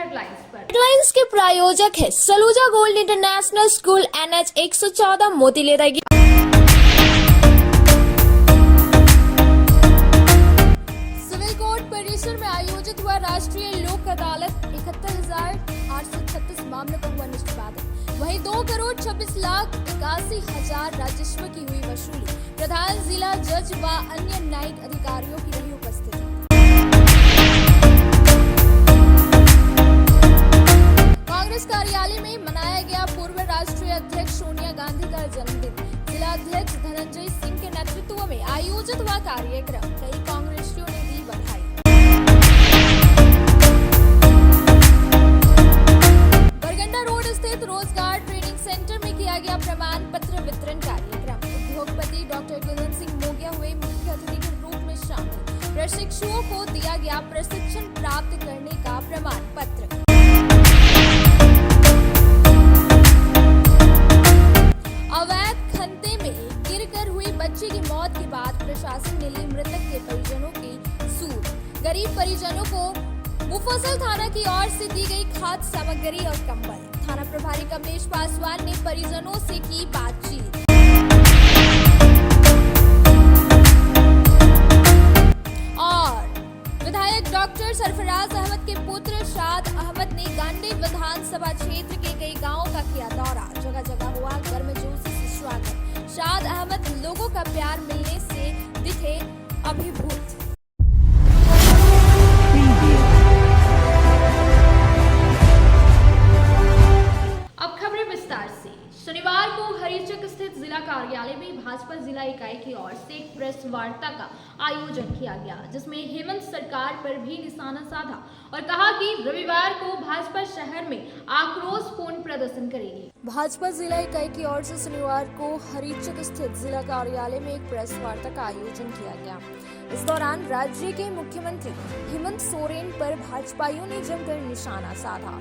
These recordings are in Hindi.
हेडलाइंस पर। हेडलाइंस के प्रायोजक है Saluja gold international school NH 114 मोतीलेरागी। सिविल कोर्ट परिसर में आयोजित हुआ राष्ट्रीय लोक अदालत। 71,836 मामलों का हुआ निष्पादन। वहीं 2,26,81,000 राजस्व की हुई वसूली। प्रधान जिला जज व अन्य न्यायिक अधिकारियों की रही उपस्थिति। कांग्रेस कार्यालय में मनाया गया पूर्व राष्ट्रीय अध्यक्ष सोनिया गांधी का जन्मदिन। जिला अध्यक्ष धनंजय सिंह के नेतृत्व में आयोजित हुआ कार्यक्रम। कई कांग्रेसियों ने दी बधाई। बरगंडा रोड स्थित रोजगार ट्रेनिंग सेंटर में किया गया प्रमाण पत्र वितरण कार्यक्रम। उद्योगपति डॉक्टर कुलवंत सिंह मोगिया हुए मुख्य अतिथि के रूप में शामिल। प्रशिक्षुओं को दिया गया प्रशिक्षण प्राप्त करने का प्रमाण पत्र। अवैध खंते में गिरकर हुई बच्ची की मौत के बाद प्रशासन ने ली मृतक के परिजनों की सूद। गरीब परिजनों को मुफस्सिल थाना की ओर से दी गई खाद्य सामग्री और कंबल। थाना प्रभारी कमलेश पासवान ने परिजनों से की बातचीत। और विधायक डॉक्टर सरफराज अहमद के पुत्र शाद अहमद ने गांडी विधानसभा क्षेत्र के कई गांवों का किया दौरा। जगह जगह हुआ गर्मजोशी से स्वागत। शाद अहमद लोगों का प्यार मिलने से दिखे अभिभूत। अब खबरें विस्तार से। शनिवार को हरिचक स्थित जिला कार्यालय में भाजपा जिला इकाई की ओर से एक प्रेस वार्ता का आयोजन किया गया, जिसमें हेमंत सरकार पर भी निशाना साधा और कहा कि रविवार को भाजपा शहर में आक्रोशपूर्ण प्रदर्शन करेगी। भाजपा जिला इकाई की ओर से शनिवार को हरिचक स्थित जिला कार्यालय में एक प्रेस वार्ता का आयोजन किया गया। इस दौरान राज्य के मुख्यमंत्री हेमंत सोरेन पर भाजपाइयों ने जमकर निशाना साधा।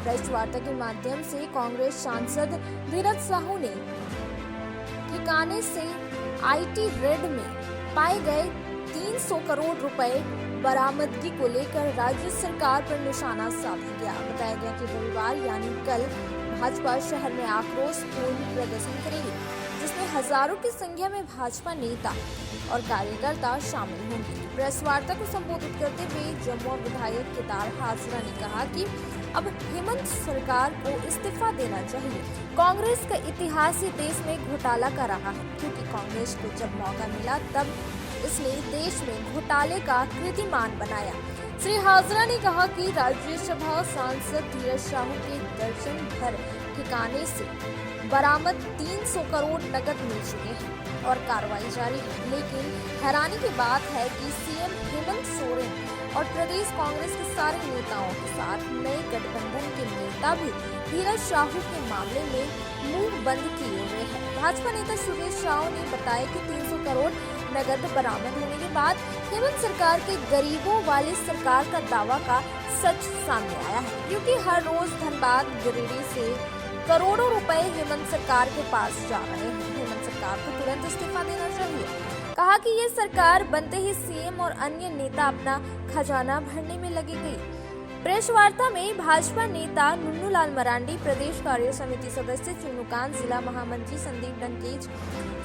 प्रेस वार्ता के माध्यम से कांग्रेस सांसद धीरज साहू ने ठिकाने से IT रेड में पाए गए 300 करोड़ रुपए बरामदगी को लेकर राज्य सरकार पर निशाना साधा गया। बताया गया कि रविवार यानी कल भाजपा शहर में आक्रोशपूर्ण प्रदर्शन करेगी, जिसमें हजारों की संख्या में भाजपा नेता और कार्यकर्ता शामिल होंगे। प्रेस वार्ता को संबोधित करते हुए जमुआ विधायक केदार हाजरा ने कहा कि अब हेमंत सरकार को इस्तीफा देना चाहिए। कांग्रेस का इतिहास ही देश में घोटाला का रहा है, क्योंकि कांग्रेस को जब मौका मिला तब इसने देश में घोटाले का कीर्तिमान बनाया। श्री हाजरा ने कहा कि राज्यसभा सांसद धीरज साहू के दर्जन भर ठिकाने से बरामद 300 करोड़ नकद मिल चुके हैं और कार्रवाई जारी है। लेकिन हैरानी की बात है कि सीएम हेमंत सोरेन और प्रदेश कांग्रेस के सारे नेताओं के साथ नए गठबंधन के नेता भी धीरज साहू के मामले में मुंह बंद किए हुए हैं। भाजपा नेता सुरेश साहू ने बताया कि 300 करोड़ नकद बरामद होने के बाद हेमंत सरकार के गरीबों वाली सरकार का दावा का सच सामने आया है, क्योंकि हर रोज धनबाद गिरिडीह से करोड़ों रुपए हेमंत सरकार के पास जा रहे हैं। हेमंत सरकार को तुरंत इस्तीफा देना चाहिए। कहा कि ये सरकार बनते ही सीएम और अन्य नेता अपना खजाना भरने में लगेगी। प्रेस वार्ता में भाजपा नेता नुन्नू लाल मरांडी, प्रदेश कार्य समिति सदस्य चुन्नुकांत, जिला महामंत्री संदीप डंकेज,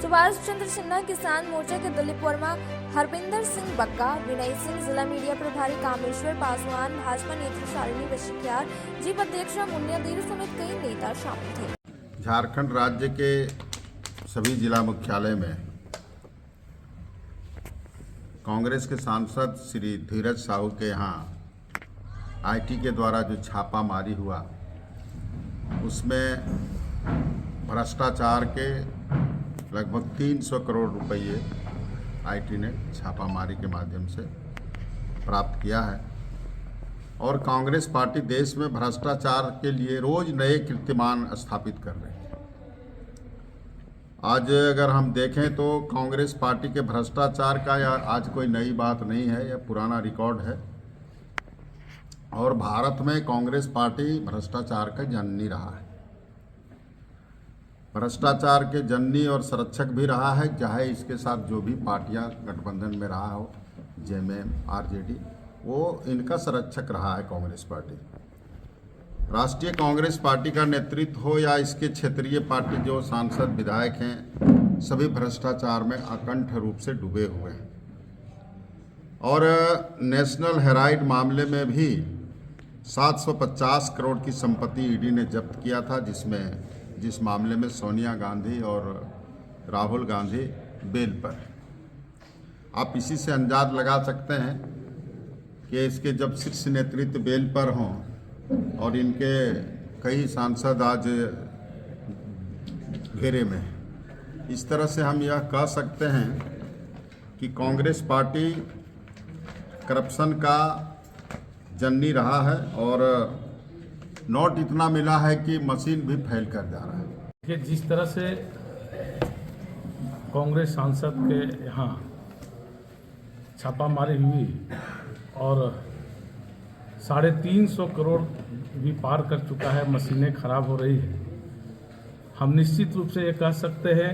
सुभाष चंद्र सिन्हा, किसान मोर्चा के दिलीप वर्मा, हरविंदर सिंह बक्का, विनय सिंह, जिला मीडिया प्रभारी कामेश्वर पासवान, भाजपा नेत्री शालिनी बशिकियार, जीप अध्यक्ष मुन्निया देर समेत कई नेता शामिल थे। झारखंड राज्य के सभी जिला मुख्यालय में कांग्रेस के सांसद श्री धीरज साहू के यहाँ IT के द्वारा जो छापामारी हुआ, उसमें भ्रष्टाचार के लगभग 300 करोड़ रुपये IT ने छापामारी के माध्यम से प्राप्त किया है। और कांग्रेस पार्टी देश में भ्रष्टाचार के लिए रोज नए कीर्तिमान स्थापित कर रही है। आज अगर हम देखें तो कांग्रेस पार्टी के भ्रष्टाचार का आज कोई नई बात नहीं है, यह पुराना रिकॉर्ड है। और भारत में कांग्रेस पार्टी भ्रष्टाचार का जननी रहा है, भ्रष्टाचार के जननी और संरक्षक भी रहा है, चाहे इसके साथ जो भी पार्टियां गठबंधन में रहा हो, जेएमएम, आरजेडी, वो इनका संरक्षक रहा है कांग्रेस पार्टी। राष्ट्रीय कांग्रेस पार्टी का नेतृत्व हो या इसके क्षेत्रीय पार्टी जो सांसद विधायक हैं, सभी भ्रष्टाचार में अकंठ रूप से डूबे हुए हैं। और नेशनल हेराल्ड मामले में भी 750 करोड़ की संपत्ति ईडी ने जब्त किया था, जिस मामले में सोनिया गांधी और राहुल गांधी बेल पर। आप इसी से अंदाज लगा सकते हैं कि इसके जब शीर्ष नेतृत्व बेल पर हों और इनके कई सांसद आज घेरे में, इस तरह से हम यह कह सकते हैं कि कांग्रेस पार्टी करप्शन का जननी रहा है और नोट इतना मिला है कि मशीन भी फैल कर जा रहा है। कि जिस तरह से कांग्रेस सांसद के यहाँ छापामारी हुई और 350 करोड़ भी पार कर चुका है, मशीनें खराब हो रही है, हम निश्चित रूप से ये कह सकते हैं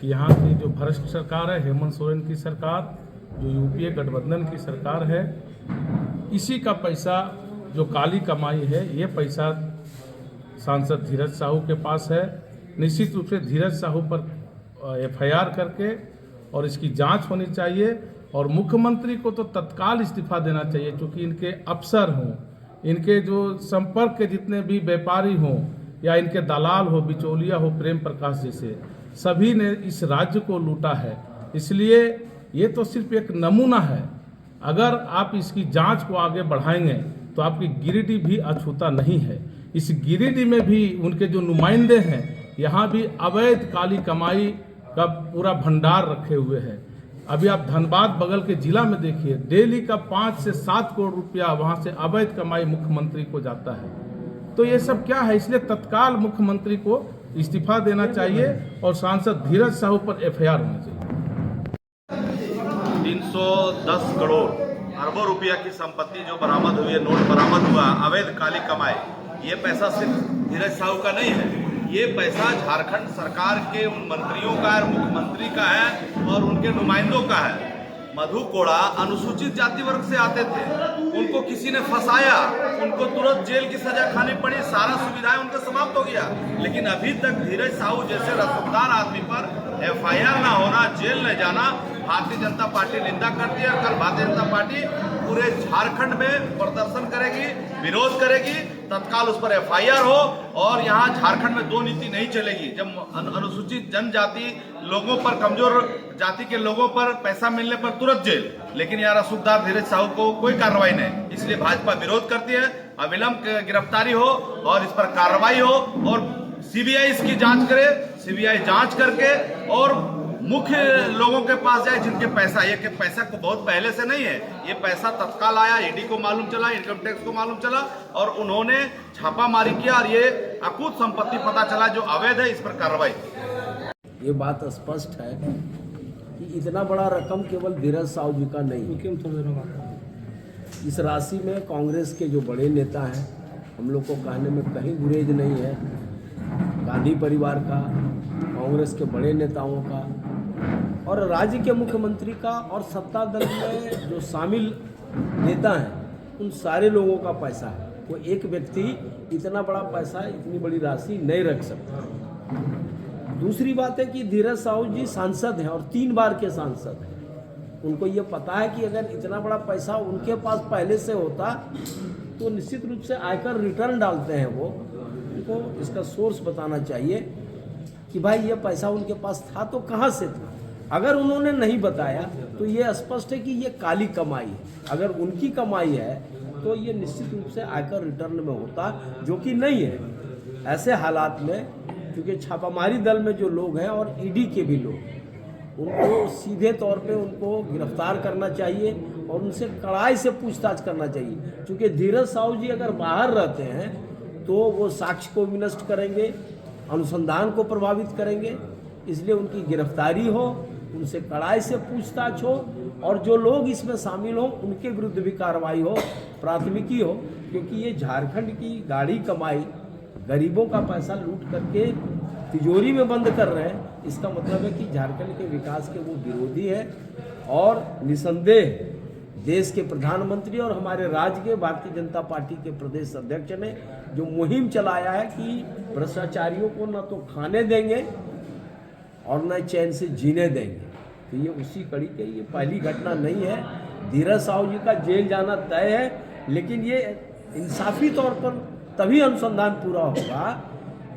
कि यहाँ की जो भ्रष्ट सरकार है, हेमंत सोरेन की सरकार, जो यूपीए गठबंधन की सरकार है, इसी का पैसा जो काली कमाई है, ये पैसा सांसद धीरज साहू के पास है। निश्चित रूप से धीरज साहू पर एफआईआर करके और इसकी जांच होनी चाहिए और मुख्यमंत्री को तो तत्काल इस्तीफा देना चाहिए, क्योंकि इनके अफसर हों, इनके जो संपर्क के जितने भी व्यापारी हों या इनके दलाल हो, बिचौलिया हो, प्रेम प्रकाश जैसे, सभी ने इस राज्य को लूटा है। इसलिए ये तो सिर्फ एक नमूना है। अगर आप इसकी जांच को आगे बढ़ाएंगे तो आपकी गिरिडीह भी अछूता नहीं है। इस गिरिडीह में भी उनके जो नुमाइंदे हैं, यहाँ भी अवैध काली कमाई का पूरा भंडार रखे हुए हैं। अभी आप धनबाद बगल के जिला में देखिए, डेली का 5 से 7 करोड़ रुपया वहाँ से अवैध कमाई मुख्यमंत्री को जाता है। तो ये सब क्या है? इसलिए तत्काल मुख्यमंत्री को इस्तीफा देना चाहिए और सांसद धीरज साहू पर एफआईआर होनी चाहिए। 310 करोड़ अरबों रुपया की संपत्ति जो बरामद हुई है, नोट बरामद हुआ, अवैध काली कमाई, ये पैसा सिर्फ धीरज साहू का नहीं है, ये पैसा झारखंड सरकार के उन मंत्रियों का है, मुख्यमंत्री का है और उनके नुमाइंदों का है। मधु कोड़ा अनुसूचित जाति वर्ग से आते थे, उनको किसी ने फंसाया, उनको तुरंत जेल की सजा खानी पड़ी, सारा सुविधाएं उनका समाप्त हो गया। लेकिन अभी तक धीरज साहू जैसे रसूखदार आदमी पर एफआईआर ना होना, जेल न जाना, भारतीय जनता पार्टी निंदा करती है। और कल भारतीय जनता पार्टी पूरे झारखंड में प्रदर्शन करेगी, विरोध करेगी, तत्काल उस पर एफआईआर हो। और यहाँ झारखंड में दो नीति नहीं चलेगी। जब अनुसूचित जनजाति लोगों पर, कमजोर जाति के लोगों पर पैसा मिलने पर तुरंत जेल, लेकिन यहाँ रसूखदार धीरज साहू को कोई कार्रवाई नहीं। इसलिए भाजपा विरोध करती है, अविलंब गिरफ्तारी हो और इस पर कार्रवाई हो और सीबीआई इसकी जांच करे। सीबीआई जांच करके और मुख्य लोगों के पास जाए जिनके पैसा, ये कि पैसा को बहुत पहले से नहीं है, ये पैसा तत्काल आया, ईडी को मालूम चला, इनकम टैक्स को मालूम चला और उन्होंने छापामारी किया और ये अकूत संपत्ति पता चला जो अवैध है, इस पर कार्रवाई। ये बात स्पष्ट है कि इतना बड़ा रकम केवल धीरज साहू जी का नहीं है। इस राशि में कांग्रेस के जो बड़े नेता हैं, हम लोग को कहने में कहीं गुरेज नहीं है, गांधी परिवार का, कांग्रेस के बड़े नेताओं का और राज्य के मुख्यमंत्री का और सत्ता दल में जो शामिल नेता हैं, उन सारे लोगों का पैसा है। वो एक व्यक्ति इतना बड़ा पैसा, इतनी बड़ी राशि नहीं रख सकता। दूसरी बात है कि धीरज साहू जी सांसद हैं और 3 बार के सांसद हैं। उनको ये पता है कि अगर इतना बड़ा पैसा उनके पास पहले से होता तो निश्चित रूप से आयकर रिटर्न डालते हैं वो। उनको इसका सोर्स बताना चाहिए कि भाई ये पैसा उनके पास था तो कहाँ से था। अगर उन्होंने नहीं बताया तो ये स्पष्ट है कि ये काली कमाई है। अगर उनकी कमाई है तो ये निश्चित रूप से आयकर रिटर्न में होता, जो कि नहीं है। ऐसे हालात में क्योंकि छापामारी दल में जो लोग हैं और ईडी के भी लोग, उनको सीधे तौर पे उनको गिरफ्तार करना चाहिए और उनसे कड़ाई से पूछताछ करना चाहिए। क्योंकि धीरज साहू जी अगर बाहर रहते हैं तो वो साक्ष्य को विनष्ट करेंगे, अनुसंधान को प्रभावित करेंगे। इसलिए उनकी गिरफ्तारी हो, उनसे कड़ाई से पूछताछ हो और जो लोग इसमें शामिल हों उनके विरुद्ध भी कार्रवाई हो, प्राथमिकी हो। क्योंकि ये झारखंड की गाढ़ी कमाई, गरीबों का पैसा लूट करके तिजोरी में बंद कर रहे हैं। इसका मतलब है कि झारखंड के विकास के वो विरोधी हैं और निसंदेह देश के प्रधानमंत्री और हमारे राज्य के भारतीय जनता पार्टी के प्रदेश अध्यक्ष ने जो मुहिम चलाया है कि भ्रष्टाचारियों को न तो खाने देंगे और न चैन से जीने देंगे, तो ये उसी कड़ी के ये पहली घटना नहीं है। धीरज साहू जी का जेल जाना तय है, लेकिन ये इंसाफी तौर पर तभी अनुसंधान पूरा होगा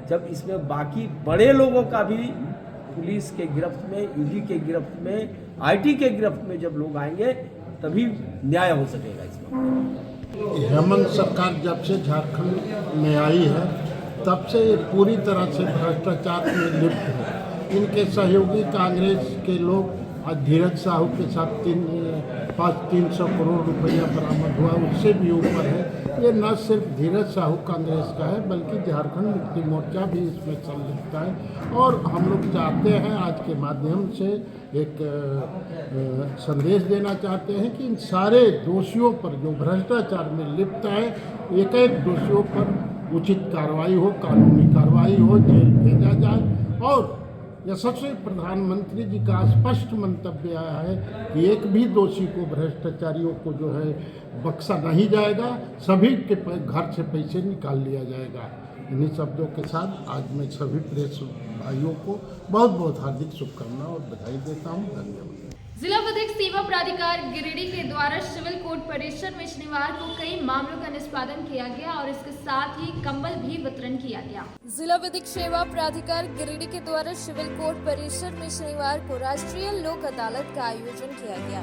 जब इसमें बाकी बड़े लोगों का भी पुलिस के गिरफ्त में, ईडी के गिरफ्त में, आईटी के गिरफ्त में जब लोग आएंगे तभी न्याय हो सकेगा इसमें। हेमंत सरकार जब से झारखंड में आई है तब से ये पूरी तरह से भ्रष्टाचार में लिप्त है। इनके सहयोगी कांग्रेस के लोग आज धीरज साहू के साथ 300 करोड़ रुपया बरामद हुआ, उससे भी ऊपर है। ये न सिर्फ धीरज साहू कांग्रेस का है बल्कि झारखंड मुक्ति मोर्चा भी इसमें संलिप्त है। और हम लोग चाहते हैं आज के माध्यम से एक संदेश देना चाहते हैं कि इन सारे दोषियों पर जो भ्रष्टाचार में लिप्त है, एक एक दोषियों पर उचित कार्रवाई हो, कानूनी कार्रवाई हो, जेल भेजा जाए। और यशस्वी प्रधानमंत्री जी का स्पष्ट मंतव्य आया है कि एक भी दोषी को, भ्रष्टाचारियों को जो है बख्शा नहीं जाएगा, सभी के घर से पैसे निकाल लिया जाएगा। इन्हीं शब्दों के साथ आज मैं सभी प्रेस भाइयों को बहुत बहुत हार्दिक शुभकामनाएं और बधाई देता हूँ। धन्यवाद। जिला विधिक सेवा प्राधिकार गिरिडीह के द्वारा सिविल कोर्ट परिसर में शनिवार को कई मामलों का निष्पादन किया गया और इसके साथ ही कंबल भी वितरण किया गया। जिला विधिक सेवा प्राधिकार गिरिडीह के द्वारा सिविल कोर्ट परिसर में शनिवार को राष्ट्रीय लोक अदालत का आयोजन किया गया।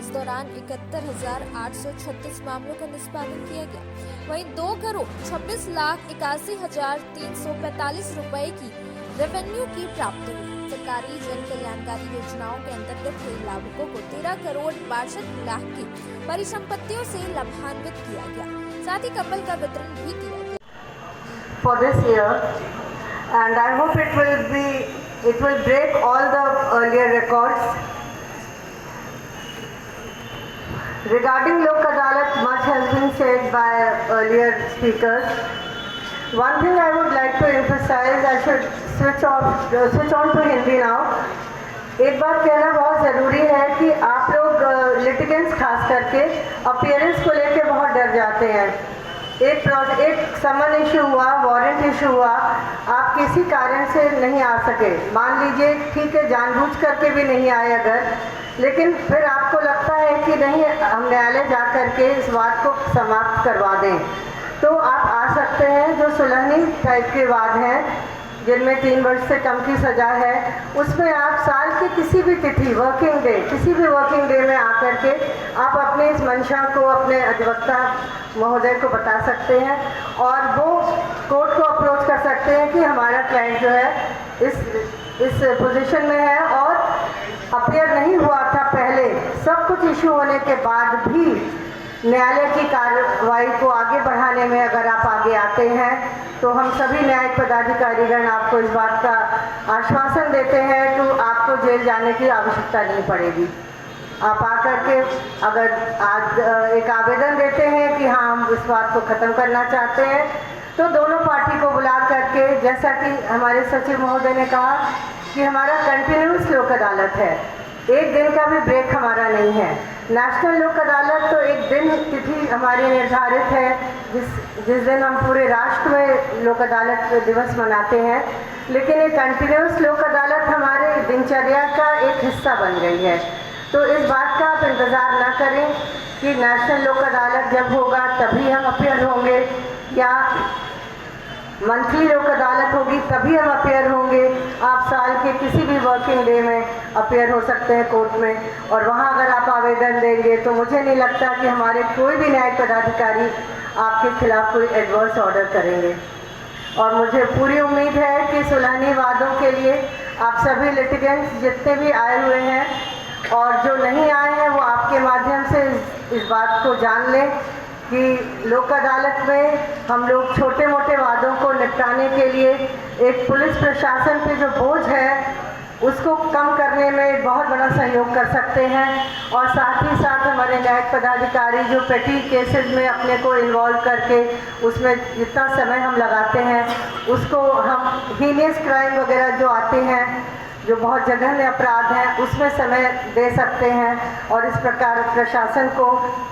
इस दौरान 71,836 मामलों का निष्पादन किया गया। वहीं 2,26,81,345 रुपए की रेवेन्यू की प्राप्ति हुई। सरकारी जन कल्याणकारी योजनाओं के अंतर्गत कई लाभुकों को 13 करोड़ 62 लाख की परिसंपत्तियों से लाभान्वित किया गया। साथ ही कंबल का वितरण भी किया गया। For this year, and I hope it will break all the earlier records. Regarding Lok Adalat, much has been said by earlier speakers. One thing I would like to emphasize, I should switch on to Hindi now. एक बात कहना बहुत ज़रूरी है कि आप लोग लिटिगेंट्स खास करके अपीयरेंस को लेके बहुत डर जाते हैं। एक समन इशू हुआ, वारंट इशू हुआ, आप किसी कारण से नहीं आ सके, मान लीजिए ठीक है जानबूझ करके भी नहीं आए अगर, लेकिन फिर आपको लगता है कि नहीं हम न्यायालय जा करके इस बात को समाप्त करवा दें, तो आप आ सकते हैं। जो सुलहनी टाइप के वाद हैं जिनमें 3 वर्ष से कम की सज़ा है, उसमें आप साल की किसी भी तिथि, वर्किंग डे, किसी भी वर्किंग डे में आकर के आप अपने इस मंशा को अपने अधिवक्ता महोदय को बता सकते हैं और वो कोर्ट को अप्रोच कर सकते हैं कि हमारा क्लाइंट जो है इस पोजीशन में है और अपीयर नहीं हुआ था पहले, सब कुछ इशू होने के बाद भी न्यायालय की कार्रवाई को आगे बढ़ाने में अगर आप आगे आते हैं तो हम सभी न्यायिक पदाधिकारीगण आपको इस बात का आश्वासन देते हैं कि आपको जेल जाने की आवश्यकता नहीं पड़ेगी। आप आकर के अगर आज एक आवेदन देते हैं कि हाँ हम इस बात को ख़त्म करना चाहते हैं, तो दोनों पार्टी को बुला करके, जैसा कि हमारे सचिव महोदय ने कहा कि हमारा कंटिन्यूस लोक अदालत है, एक दिन का भी ब्रेक हमारा नहीं है। नेशनल लोक अदालत तो एक दिन तिथि हमारी निर्धारित है जिस दिन हम पूरे राष्ट्र में लोक अदालत दिवस मनाते हैं, लेकिन ये कंटिन्यूस लोक अदालत हमारे दिनचर्या का एक हिस्सा बन गई है। तो इस बात का आप इंतज़ार ना करें कि नेशनल लोक अदालत जब होगा तभी हम अपीयर होंगे या मंथली लोक अदालत होगी तभी हम अपीयर होंगे। आप साल के किसी भी वर्किंग डे में अपीयर हो सकते हैं कोर्ट में, और वहाँ अगर आप आवेदन देंगे तो मुझे नहीं लगता कि हमारे कोई भी न्यायिक पदाधिकारी आपके खिलाफ कोई एडवर्स ऑर्डर करेंगे। और मुझे पूरी उम्मीद है कि सुलहनी वादों के लिए आप सभी लिटिगेंट्स जितने भी आए हुए हैं और जो नहीं आए हैं वो आपके माध्यम से इस बात को जान लें कि लोक अदालत में हम लोग छोटे मोटे वादों को निपटाने के लिए एक पुलिस प्रशासन पे जो बोझ है उसको कम करने में बहुत बड़ा सहयोग कर सकते हैं, और साथ ही साथ हमारे न्यायिक पदाधिकारी जो पेटी केसेस में अपने को इन्वॉल्व करके उसमें जितना समय हम लगाते हैं उसको हम हीनियस क्राइम वगैरह जो आते हैं जो बहुत जघन्य अपराध हैं उसमें समय दे सकते हैं और इस प्रकार प्रशासन को,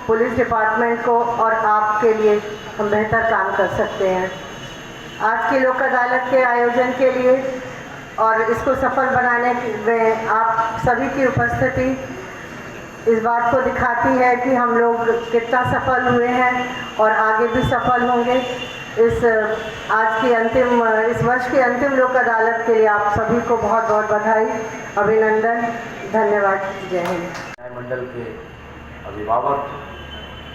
पुलिस डिपार्टमेंट को और आपके लिए हम बेहतर काम कर सकते हैं। आज की लोक अदालत के आयोजन के लिए और इसको सफल बनाने में आप सभी की उपस्थिति इस बात को दिखाती है कि हम लोग कितना सफल हुए हैं और आगे भी सफल होंगे। इस वर्ष की अंतिम लोक अदालत के लिए आप सभी को बहुत बहुत बधाई, अभिनंदन, धन्यवाद। जय हिंद। न्यायमंडल के अभिभावक,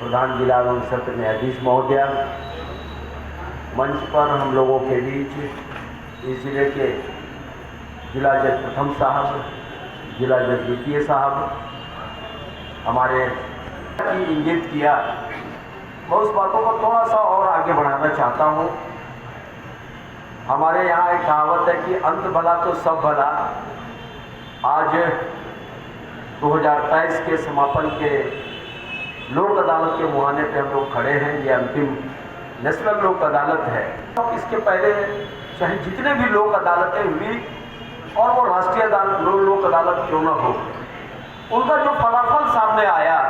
प्रधान जिला एवं सत्र न्यायाधीश महोदय, मंच पर हम लोगों के बीच इस जिले के जिला जज प्रथम साहब, जिला जज द्वितीय साहब हमारे इंगित किया। मैं उस बातों को थोड़ा सा और आगे बढ़ाना चाहता हूँ। हमारे यहाँ एक कहावत है कि अंत भला तो सब भला। आज 2023 के समापन के लोक अदालत के मुहाने पे हम लोग खड़े हैं। ये अंतिम नेशनल लोक अदालत है। इसके पहले चाहे जितने भी लोक अदालतें हुई और वो राष्ट्रीय अदालत लोक अदालत क्यों न हो, उनका जो फलाफल सामने आया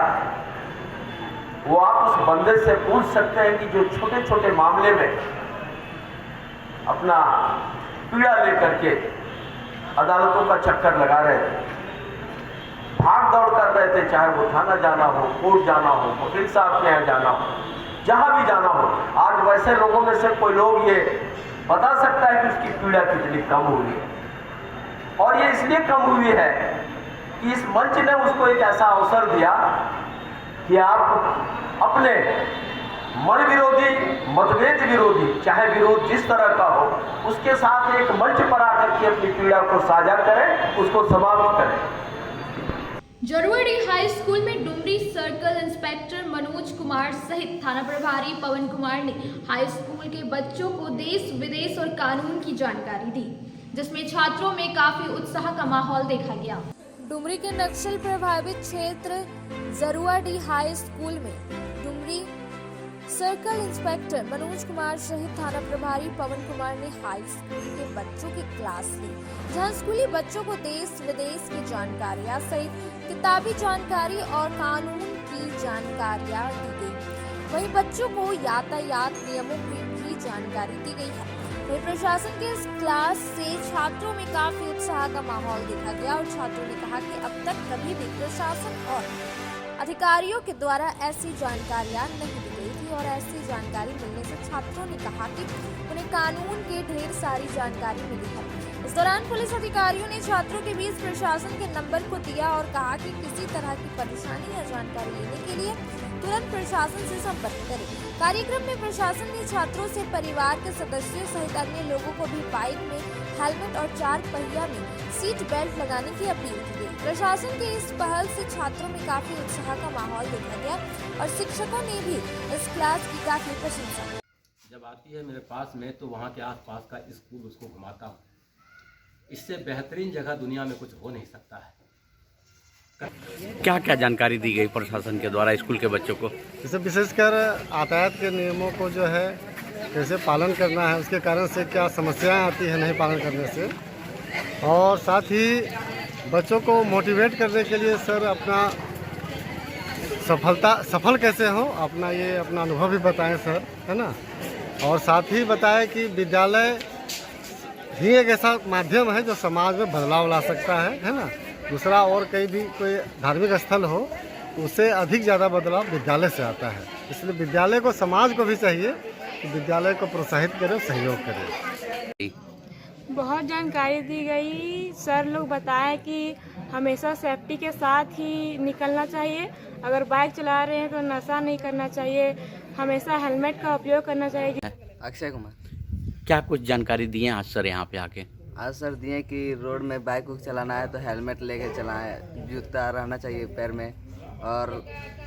वो आप उस बंदे से पूछ सकते हैं कि जो छोटे छोटे मामले में अपना पीड़ा लेकर के अदालतों का चक्कर लगा रहे थे, भाग दौड़ कर रहे थे, चाहे वो थाना जाना हो, कोर्ट जाना हो, वकील साहब के यहाँ जाना हो, जहाँ भी जाना हो, आज वैसे लोगों में से कोई लोग ये बता सकता है कि उसकी पीड़ा कितनी कम हुई है। और ये इसलिए कम हुई है कि इस मंच ने उसको एक ऐसा अवसर दिया कि आप अपने मन विरोधी, मतभेद विरोधी, चाहे विरोध जिस तरह का हो, उसके साथ एक मंच पर आकर के अपनी पीड़ा को साझा करें, उसको समाप्त करें। जरुआडीह हाई स्कूल में डुमरी सर्कल इंस्पेक्टर मनोज कुमार सहित थाना प्रभारी पवन कुमार ने हाई स्कूल के बच्चों को देश विदेश और कानून की जानकारी दी, जिसमें छात्रों में काफी उत्साह का माहौल देखा गया। डुमरी के नक्सल प्रभावित क्षेत्र जरुआडीह हाई स्कूल में डुमरी सर्कल इंस्पेक्टर मनोज कुमार सहित थाना प्रभारी पवन कुमार ने हाई स्कूल के बच्चों की क्लास ली, जहां स्कूली बच्चों को देश विदेश की जानकारियां सहित किताबी जानकारी और कानून की जानकारियां दी गई। वहीं बच्चों को यातायात नियमों की भी जानकारी दी गई है। वहीं प्रशासन के इस क्लास से छात्रों में काफी उत्साह का माहौल देखा गया और छात्रों ने कहा कि अब तक कभी भी प्रशासन और अधिकारियों के द्वारा ऐसी जानकारियां नहीं दी गई थी और ऐसी जानकारी मिलने से छात्रों ने कहा कि उन्हें कानून के ढेर सारी जानकारी मिली है। इस दौरान पुलिस अधिकारियों ने छात्रों के बीच प्रशासन के नंबर को दिया और कहा कि किसी तरह की परेशानी या जानकारी लेने के लिए तुरंत प्रशासन से संपर्क करें। कार्यक्रम में प्रशासन ने छात्रों से परिवार के सदस्यों सहित अन्य लोगों को भी बाइक में हेलमेट और 4 पहिया में सीट बेल्ट लगाने की अपील की गई। प्रशासन की इस पहल से छात्रों में काफी उत्साह का माहौल देखा गया और शिक्षकों ने भी इस क्लास की काफी प्रशंसा की। जब आती है मेरे पास में तो वहाँ के आसपास का स्कूल उसको घुमाता हूँ। इससे बेहतरीन जगह दुनिया में कुछ हो नहीं सकता है। क्या क्या जानकारी दी गई प्रशासन के द्वारा स्कूल के बच्चों को? जैसे विशेषकर यातायात के नियमों को जो है कैसे पालन करना है, उसके कारण से क्या समस्याएं आती है नहीं पालन करने से, और साथ ही बच्चों को मोटिवेट करने के लिए सर अपना सफल कैसे हो अपना अनुभव भी बताएं सर, है ना। और साथ ही बताएं कि विद्यालय ही एक ऐसा माध्यम है जो समाज में बदलाव ला सकता है ना। दूसरा और कहीं भी कोई धार्मिक स्थल हो उससे अधिक ज़्यादा बदलाव विद्यालय से आता है, इसलिए विद्यालय को, समाज को भी चाहिए कि विद्यालय को प्रोत्साहित करे, सहयोग करे। बहुत जानकारी दी गई। सर लोग बताएं कि हमेशा सेफ्टी के साथ ही निकलना चाहिए। अगर बाइक चला रहे हैं तो नशा नहीं करना चाहिए, हमेशा हेलमेट का उपयोग करना चाहिए। अक्षय कुमार। क्या कुछ जानकारी दिए आज सर यहाँ पे आके? आज सर दिए कि रोड में बाइक चलाना है तो हेलमेट लेके चलाएं, जूता रहना चाहिए पैर में, और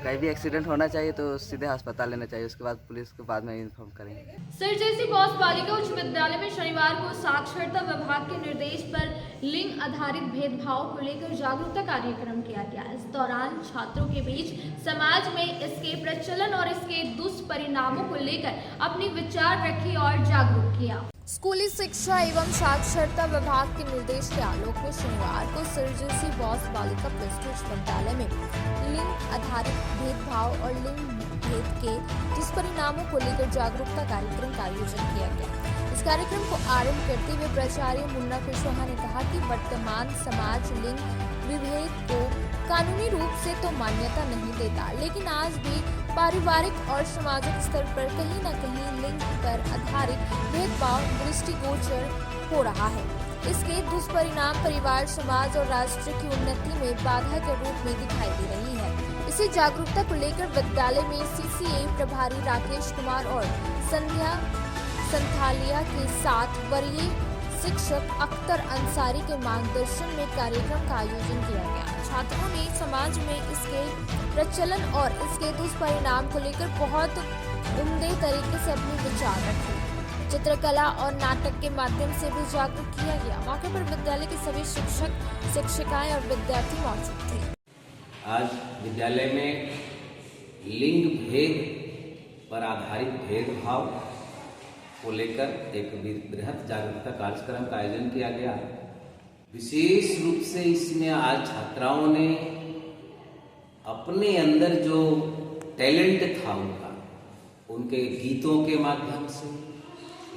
कहीं भी एक्सीडेंट होना चाहिए तो सीधे अस्पताल लेना चाहिए, उसके बाद पुलिस को बाद में इन्फॉर्म करेंगे। सर जैसी बॉस बालिका उच्च विद्यालय में शनिवार को साक्षरता विभाग के निर्देश पर लिंग आधारित भेदभाव को लेकर जागरूकता कार्यक्रम किया गया। इस दौरान छात्रों के बीच समाज में इसके प्रचलन और इसके दुष्परिणामों को लेकर अपने विचार रखे और जागरूक किया। स्कूली शिक्षा एवं साक्षरता विभाग के निर्देश के आलोक में शनिवार को सरजेसी बॉस बालिका प्लस टू विद्यालय में लिंग आधारित भेदभाव और लिंग भेद के दुष्परिणामों को लेकर जागरूकता कार्यक्रम का आयोजन किया गया। इस कार्यक्रम को आरंभ करते हुए प्राचार्य मुन्ना कुशवाहा ने कहा कि वर्तमान समाज लिंग विभेद को कानूनी रूप से तो मान्यता नहीं देता, लेकिन आज भी पारिवारिक और सामाजिक स्तर पर कहीं न कहीं लिंग पर आधारित भेदभाव दृष्टिगोचर हो रहा है। इसके दुष्परिणाम परिवार, समाज और राष्ट्र की उन्नति में बाधा के रूप में दिखाई दे रही है। इसी जागरूकता को लेकर विद्यालय में CCA प्रभारी राकेश कुमार और संध्या संथालिया के साथ वरीय शिक्षक अख्तर अंसारी के मार्गदर्शन में कार्यक्रम का आयोजन किया गया। छात्रों ने समाज में इसके प्रचलन और इसके दुष्परिणाम को लेकर बहुत उम्दे तरीके से अपने विचार रखे। चित्रकला और नाटक के माध्यम से भी जागरूक किया गया। मौके पर विद्यालय के सभी शिक्षक, शिक्षिकाएं और विद्यार्थी मौजूद थे। आज विद्यालय में लिंग भेद पर आधारित भेदभाव को लेकर एक बृहद जागरूकता कार्यक्रम का आयोजन किया गया। विशेष रूप से इसमें आज छात्राओं ने अपने अंदर जो टैलेंट था उनके गीतों के माध्यम से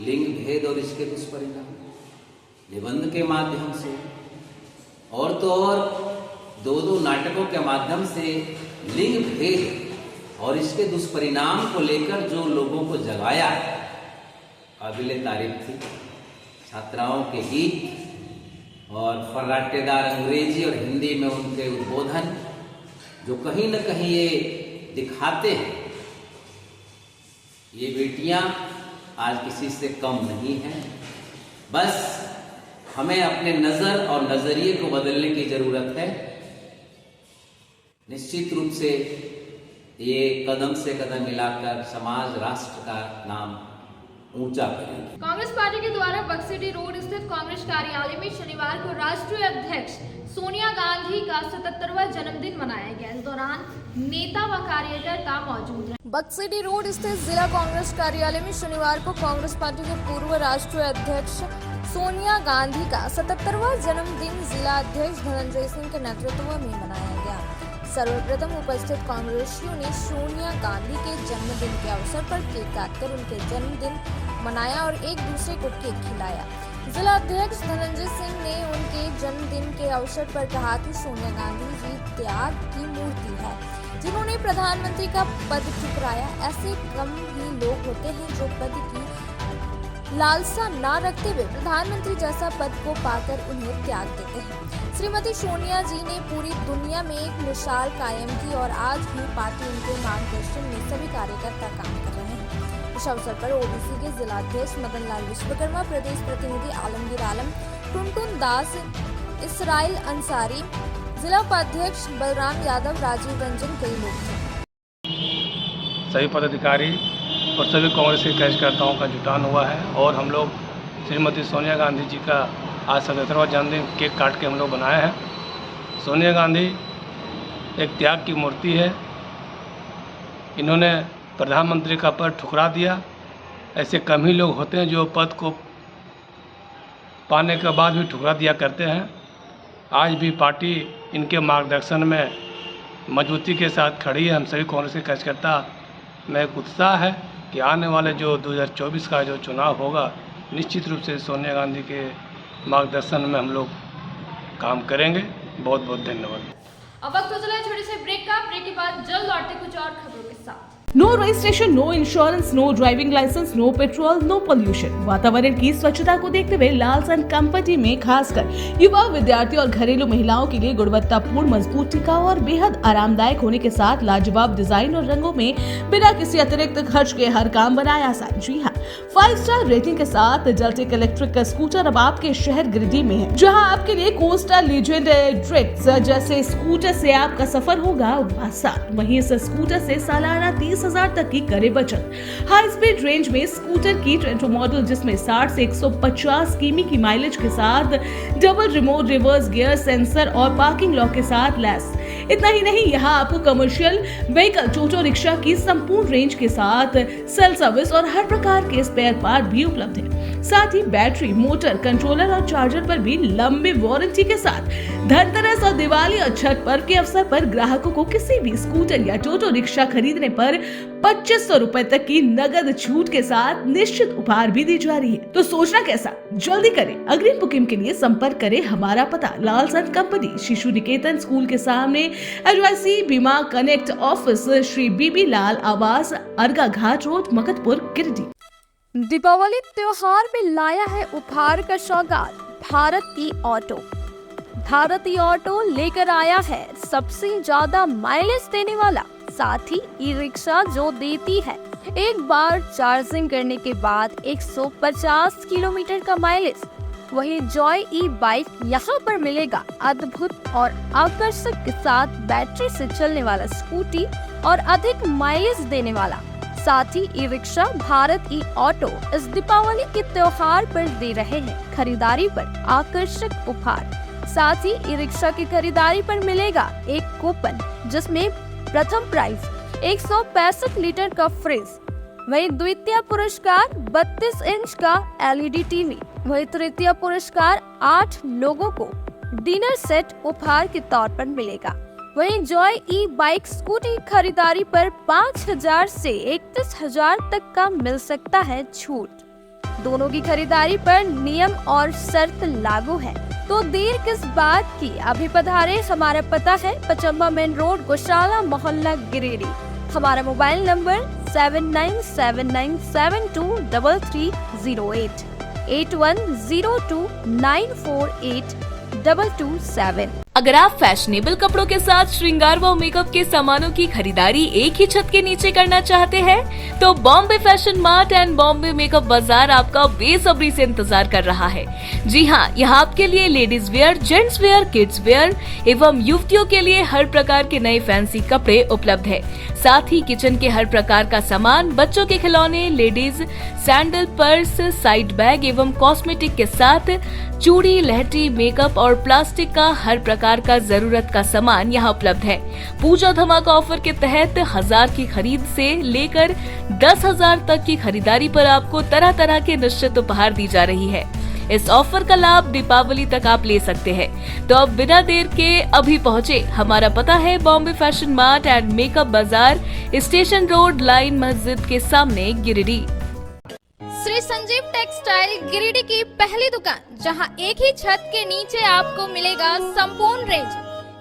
लिंग भेद और इसके दुष्परिणाम, निबंध के माध्यम से और तो और दो नाटकों के माध्यम से लिंग भेद और इसके दुष्परिणाम को लेकर जो लोगों को जगाया, काबिले तारीफ थी। छात्राओं के गीत और फर्राटेदार अंग्रेजी और हिंदी में उनके उद्बोधन जो कहीं न कहीं ये दिखाते हैं, ये बेटियां आज किसी से कम नहीं हैं। बस हमें अपने नज़र और नज़रिए को बदलने की ज़रूरत है। निश्चित रूप से ये कदम से कदम मिलाकर समाज, राष्ट्र का नाम ऊंचा करेंगे। कांग्रेस पार्टी के द्वारा बक्सिटी रोड स्थित कांग्रेस कार्यालय में शनिवार को राष्ट्रीय अध्यक्ष सोनिया गांधी का 77वां जन्मदिन मनाया गया। इस दौरान नेता व कार्यकर्ता मौजूद रहे। बक्सिटी रोड स्थित जिला कांग्रेस कार्यालय में शनिवार को कांग्रेस पार्टी के पूर्व राष्ट्रीय अध्यक्ष सोनिया गांधी का 77वां जन्मदिन जिला अध्यक्ष धनंजय सिंह के नेतृत्व में मनाया गया। सर्वप्रथम उपस्थित कांग्रेसियों ने सोनिया गांधी के जन्मदिन के अवसर पर केक काटकर उनके जन्मदिन मनाया और एक दूसरे को केक खिलाया। जिला अध्यक्ष धनंजय सिंह ने उनके जन्मदिन के अवसर पर कहा कि सोनिया गांधी जी त्याग की मूर्ति है, जिन्होंने प्रधानमंत्री का पद ठुकराया। ऐसे कम ही लोग होते हैं जो पद की लालसा न रखते हुए प्रधानमंत्री जैसा पद को पाकर उन्हें त्याग देते हैं। श्रीमती सोनिया जी ने पूरी दुनिया में एक मिसाल कायम की और आज भी पार्टी उनके मार्गदर्शन में सभी कार्यकर्ता काम कर रहे हैं। इस अवसर पर ओबीसी के जिला अध्यक्ष मदन लाल विश्वकर्मा, प्रदेश प्रतिनिधि आलमगीर आलम, टुनटुन दास, इसराइल अंसारी, जिला उपाध्यक्ष बलराम यादव, राजीव रंजन, कई लोग थे। सभी पदाधिकारी और सभी कांग्रेस के कार्यकर्ताओं का जुटान हुआ है और हम लोग श्रीमती सोनिया गांधी जी का आज 77वां जन्मदिन केक काट के हम लोग बनाए हैं। सोनिया गांधी एक त्याग की मूर्ति है। इन्होंने प्रधानमंत्री का पद ठुकरा दिया। ऐसे कम ही लोग होते हैं जो पद को पाने के बाद भी ठुकरा दिया करते हैं। आज भी पार्टी इनके मार्गदर्शन में मजबूती के साथ खड़ी है। हम सभी कांग्रेस के कार्यकर्ता में एक उत्साह है कि आने वाले जो 2024 का जो चुनाव होगा, निश्चित रूप से सोनिया गांधी के मार्गदर्शन में हम लोग काम करेंगे। बहुत बहुत धन्यवाद। अब वक्त हो चला है छोटे से ब्रेक का। ब्रेक के बाद जल्द लौटते कुछ और खबरों के साथ। No registration, no insurance, no driving licence, no petrol, no pollution. वातावरण की स्वच्छता को देखते हुए लालसन कंपनी में खासकर युवा, विद्यार्थी और घरेलू महिलाओं के लिए गुणवत्तापूर्ण, मजबूत, टिकाऊ और बेहद आरामदायक होने के साथ लाजवाब डिजाइन और रंगों में बिना किसी अतिरिक्त खर्च के हर काम बनाया आसान। जी हाँ, 5 स्टार रेटिंग के साथ जल्टेक इलेक्ट्रिक का स्कूटर अब आपके शहर गिरिडीह में है, जहाँ आपके लिए कोस्टा लीजेंड ट्रिक्स जैसे स्कूटर से आपका सफर होगा आसान। वहीं इस स्कूटर से सालाना 30,000 तक की करे बचत। हाई स्पीड रेंज में स्कूटर की ट्रेंटो मॉडल, जिसमें 60 से 150 किमी की माइलेज के साथ double remote reverse gear sensor और पार्किंग लॉक के साथ लैस। इतना ही नहीं, यहाँ आपको कमर्शियल व्हीकल, टोटो रिक्शा की संपूर्ण रेंज के साथ सेल सर्विस और हर प्रकार के स्पेयर पार्ट भी उपलब्ध है। साथ ही बैटरी, मोटर, कंट्रोलर और चार्जर पर भी लंबी वारंटी के साथ धनतेरस और दिवाली और छठ पर्व के अवसर पर ग्राहकों को किसी भी स्कूटर या टोटो रिक्शा खरीदने पर 2500 रुपए तक की नगद छूट के साथ निश्चित उपहार भी दी जा रही है। तो सोचना कैसा, जल्दी करें। अग्रिम बुकिंग के लिए संपर्क करें। हमारा पता लाल्स एंड कंपनी, शिशु निकेतन स्कूल के सामने, एडवाइसी बीमा कनेक्ट ऑफिस, श्री बीबी लाल आवास, अर्गा घाट रोड, मकतपुर, गिरिडीह। दीपावली त्योहार में लाया है उपहार का सौगात भारती ऑटो। भारती ऑटो लेकर आया है सबसे ज्यादा माइलेज देने वाला, साथ ही ई रिक्शा जो देती है एक बार चार्जिंग करने के बाद 150 किलोमीटर का माइलेज। वही जॉय ई बाइक यहाँ पर मिलेगा अद्भुत और आकर्षक के साथ बैटरी से चलने वाला स्कूटी और अधिक माइलेज देने वाला। साथ ही ई रिक्शा भारत ई ऑटो इस दीपावली के त्योहार पर दे रहे हैं खरीदारी पर आकर्षक उपहार। साथ ही ई रिक्शा की खरीदारी पर मिलेगा एक कूपन, जिसमें प्रथम प्राइज 165 लीटर का फ्रिज, वही द्वितीय पुरस्कार 32 इंच का एलईडी टीवी, वही तृतीय पुरस्कार 8 लोगों को डिनर सेट उपहार के तौर पर मिलेगा। वही जॉय ई बाइक स्कूटी खरीदारी पर 5000 से 31000 तक का मिल सकता है छूट। दोनों की खरीदारी पर नियम और शर्त लागू है, तो देर किस बात की, अभी पधारे। हमारा पता है पचम्बा मेन रोड, गौशाला मोहल्ला, गिरिडीह। हमारा मोबाइल नंबर 7979723308 8102948227। अगर आप फैशनेबल कपड़ों के साथ श्रृंगार व मेकअप के सामानों की खरीदारी एक ही छत के नीचे करना चाहते हैं, तो Bombay fashion mart and Bombay makeup बाजार आपका बेसब्री से इंतजार कर रहा है। जी हाँ, यहाँ आपके लिए ladies wear, gents wear, kids where एवं युवतियों के लिए हर प्रकार के नए फैंसी कपड़े उपलब्ध है। साथ ही किचन के हर प्रकार का सामान, बच्चों के खिलौने, ladies sandal, purse, side bag एवं कॉस्मेटिक के साथ चूड़ी, लहठी, मेकअप और प्लास्टिक का हर प्रकार का जरूरत का सामान यहाँ उपलब्ध है। पूजा धमाका ऑफर के तहत 1000 की खरीद से लेकर 10,000 तक की खरीदारी पर आपको तरह तरह के निश्चित उपहार दी जा रही है। इस ऑफर का लाभ दीपावली तक आप ले सकते हैं। तो अब बिना देर के अभी पहुँचे। हमारा पता है Bombay fashion mart and makeup बाजार, स्टेशन रोड, लाइन मस्जिद के सामने, गिरिडीह। श्री संजीव टेक्सटाइल गिरिडीह की पहली दुकान, जहां एक ही छत के नीचे आपको मिलेगा संपूर्ण रेंज।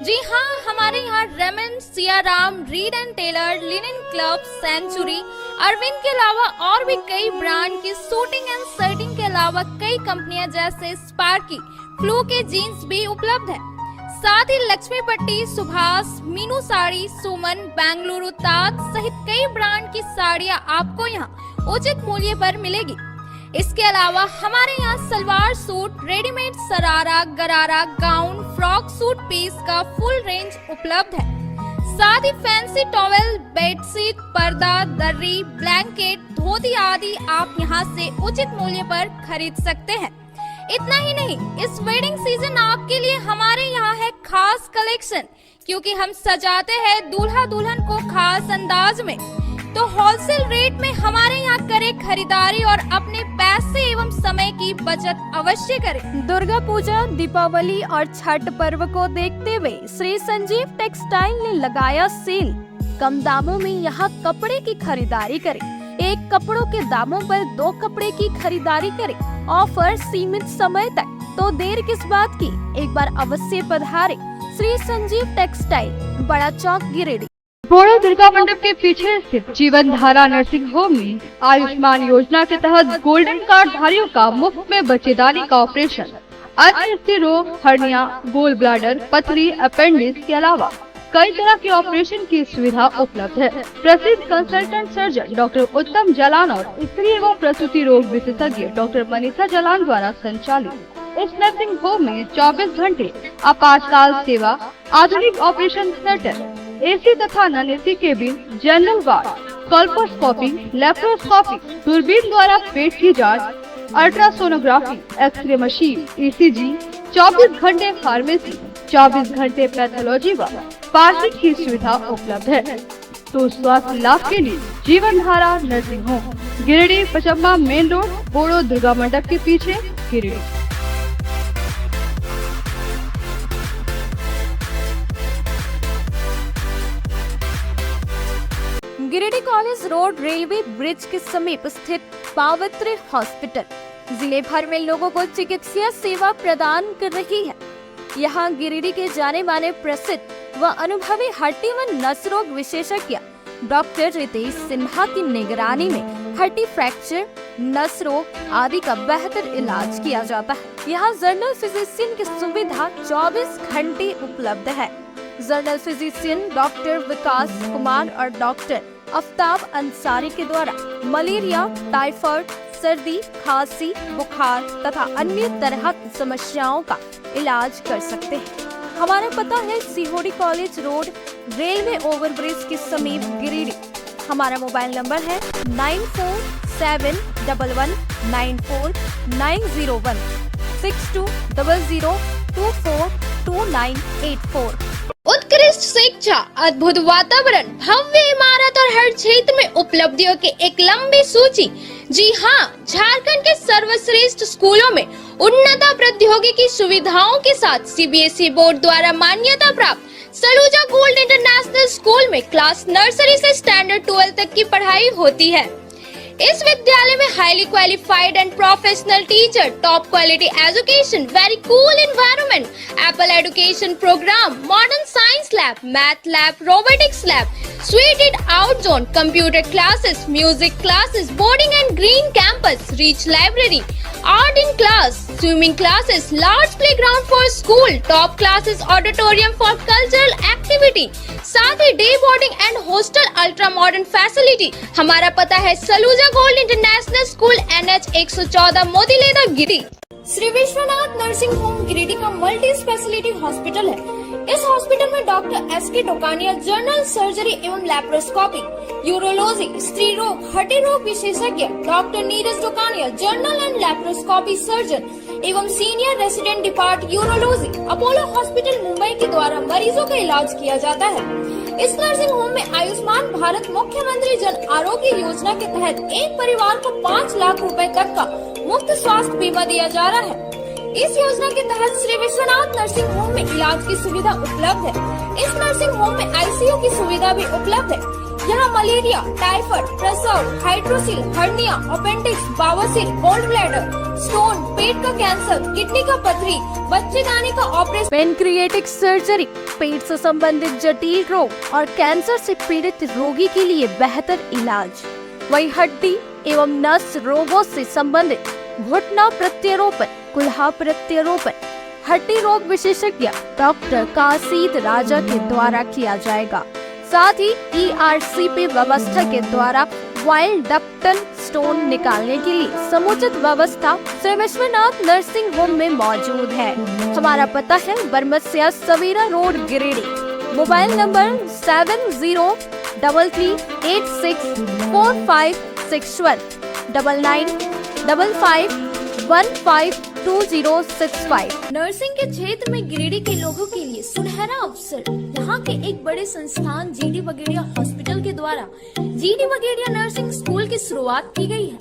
जी हाँ, हमारे यहाँ Raymond, Siyaram, Reid and Taylor, Linen Club, Century, Arvind के अलावा और भी कई ब्रांड की सूटिंग एंड शर्टिंग के अलावा कई कंपनियां जैसे स्पार्की, फ्लू के जीन्स भी उपलब्ध है। साथ ही लक्ष्मी पट्टी, सुभाष, मीनू साड़ी, सुमन, बेंगलुरु ताज सहित कई ब्रांड की साड़ियां आपको यहाँ उचित मूल्य पर मिलेगी। इसके अलावा हमारे यहाँ सलवार सूट, रेडीमेड सरारा, गरारा, गाउन, फ्रॉक सूट पीस का फुल रेंज उपलब्ध है। साथ ही फैंसी टॉवेल, बेडशीट, पर्दा, दर्री, ब्लैंकेट, धोती आदि आप यहाँ से उचित मूल्य पर खरीद सकते हैं। इतना ही नहीं, इस वेडिंग सीजन आपके लिए हमारे यहाँ है खास कलेक्शन, क्योंकि हम सजाते हैं दूल्हा दुल्हन को खास अंदाज में। तो होलसेल रेट में हमारे यहाँ करें खरीदारी और अपने पैसे एवं समय की बचत अवश्य करें। दुर्गा पूजा, दीपावली और छठ पर्व को देखते हुए श्री संजीव टेक्सटाइल ने लगाया सेल। कम दामों में यहाँ कपड़े की खरीदारी करें। एक कपड़ों के दामों पर 2 कपड़े की खरीदारी करें। ऑफर सीमित समय तक, तो देर किस बात की, एक बार अवश्य पधारें। श्री संजीव टेक्सटाइल, बड़ा चौक, गिरिडीह। बोड़ा दुर्गा मंडप के पीछे स्थित जीवन धारा नर्सिंग होम में आयुष्मान योजना के तहत गोल्डन कार्ड धारियों का मुफ्त में बच्चेदानी का ऑपरेशन, अन्य स्थिर रोग, हर्निया, गोल ब्लैडर, पथरी, अपेंडिक्स के अलावा कई तरह के ऑपरेशन की सुविधा उपलब्ध है। प्रसिद्ध कंसल्टेंट सर्जन डॉक्टर उत्तम जलान और स्त्री एवं प्रसूति रोग विशेषज्ञ डॉक्टर मनीषा जलान द्वारा संचालित इस नर्सिंग होम में 24 घंटे आपातकाल सेवा, आधुनिक ऑपरेशन थिएटर, एसी तथा non AC cabin, general ward, colposcopy, laparoscopy, दूरबीन द्वारा पेट की जांच, अल्ट्रासोनोग्राफी, एक्सरे मशीन, ईसीजी, 24 घंटे फार्मेसी, 24 घंटे पैथोलॉजी व पार्किंग की सुविधा उपलब्ध है। तो स्वास्थ्य लाभ के लिए जीवन धारा nursing home, Giridih Pachamba main road, Boro Durga Mandap के पीछे, Giridih. Giridih college road railway bridge के समीप स्थित पावित्र हॉस्पिटल जिले भर में लोगों को चिकित्सा सेवा प्रदान कर रही है। यहाँ गिरिडीह के जाने माने प्रसिद्ध व अनुभवी हड्डी व नस रोग विशेषज्ञ डॉक्टर रितेश सिन्हा की निगरानी में हड्डी फ्रैक्चर, नस रोग आदि का बेहतर इलाज किया जाता है। यहाँ जनरल फिजिशियन की सुविधा 24 घंटे उपलब्ध है। जनरल फिजिशियन डॉक्टर विकास कुमार और डॉक्टर आफ्ताब अंसारी के द्वारा मलेरिया, टाइफाइड, सर्दी, खांसी, बुखार तथा अन्य तरह की समस्याओं का इलाज कर सकते हैं। हमारा पता है सीहोडी कॉलेज रोड, रेलवे ओवरब्रिज के समीप, गिरिडीह। हमारा मोबाइल नंबर है 9471194901 6200242984। उत्कृष्ट शिक्षा, अद्भुत वातावरण, भव्य इमारत और हर क्षेत्र में उपलब्धियों की एक लंबी सूची। जी हाँ, झारखंड के सर्वश्रेष्ठ स्कूलों में उन्नत प्रौद्योगिकी सुविधाओं के साथ सीबीएसई बोर्ड द्वारा मान्यता प्राप्त सलूजा गोल्ड इंटरनेशनल स्कूल में क्लास नर्सरी से स्टैंडर्ड 12 तक की पढ़ाई होती है। इस विद्यालय में highly qualified and professional teacher, top quality education, very cool environment, Apple education programme, modern science lab, math lab, robotics lab, suited out zone, computer classes, music classes, boarding and green campus, rich library, art in class, swimming classes, large playground for school, top classes, auditorium for cultural activity, साथ ही day boarding and hostel ultra modern facility. हमारा पता है Saluja gold international school, NH 114, Motileda, Giridih. Shri Vishwanath nursing home Giridih का मल्टी स्पेशलिटी हॉस्पिटल है। इस हॉस्पिटल में doctor SK Tokania general surgery एवं लैप्रोस्कोपी, यूरोलॉजी, स्त्री रोग, हड्डी रोग विशेषज्ञ, doctor Neeraj Tokania general and laparoscopy surgeon एवं senior resident depart urology, Apollo hospital Mumbai के द्वारा मरीजों का इलाज किया जाता है। इस नर्सिंग होम में आयुष्मान भारत मुख्यमंत्री जन आरोग्य योजना के तहत एक परिवार को 5 लाख रुपए तक का मुफ्त स्वास्थ्य बीमा दिया जा रहा है। इस योजना के तहत श्री विश्वनाथ नर्सिंग होम में इलाज की सुविधा उपलब्ध है। इस नर्सिंग होम में ICU की सुविधा भी उपलब्ध है। यहाँ मलेरिया, टाइफाइड, प्रसव, हाइड्रोसिल, हर्निया, अपेंडिक्स, बावसीर, गोल्ड ब्लैडर, स्टोन, पेट का कैंसर, किडनी का पथरी, बच्चेदानी का ऑपरेशन, पेनक्रिएटिक सर्जरी, पेट से संबंधित जटिल रोग और कैंसर से पीड़ित रोगी के लिए बेहतर इलाज, वही हड्डी एवं नस रोगों से संबंधित घुटना प्रत्यारोपण, कुल्हा प्रत्यारोपण, हड्डी रोग विशेषज्ञ डॉक्टर काशीद राजा के द्वारा किया जाएगा। साथ ही ERCP व्यवस्था के द्वारा वाइल्ड डक्टन स्टोन निकालने के लिए समुचित व्यवस्था श्री विश्वनाथ नर्सिंग होम में मौजूद है। हमारा पता है Baramasia Savera road, Giridih. Mobile number 7000864561 9955152065। Nursing के क्षेत्र में गिरिडीह के लोगों के लिए सुनहरा अवसर। यहाँ के एक बड़े संस्थान GD बगेड़िया हॉस्पिटल के द्वारा GD बगेड़िया नर्सिंग स्कूल की शुरुआत की गई है।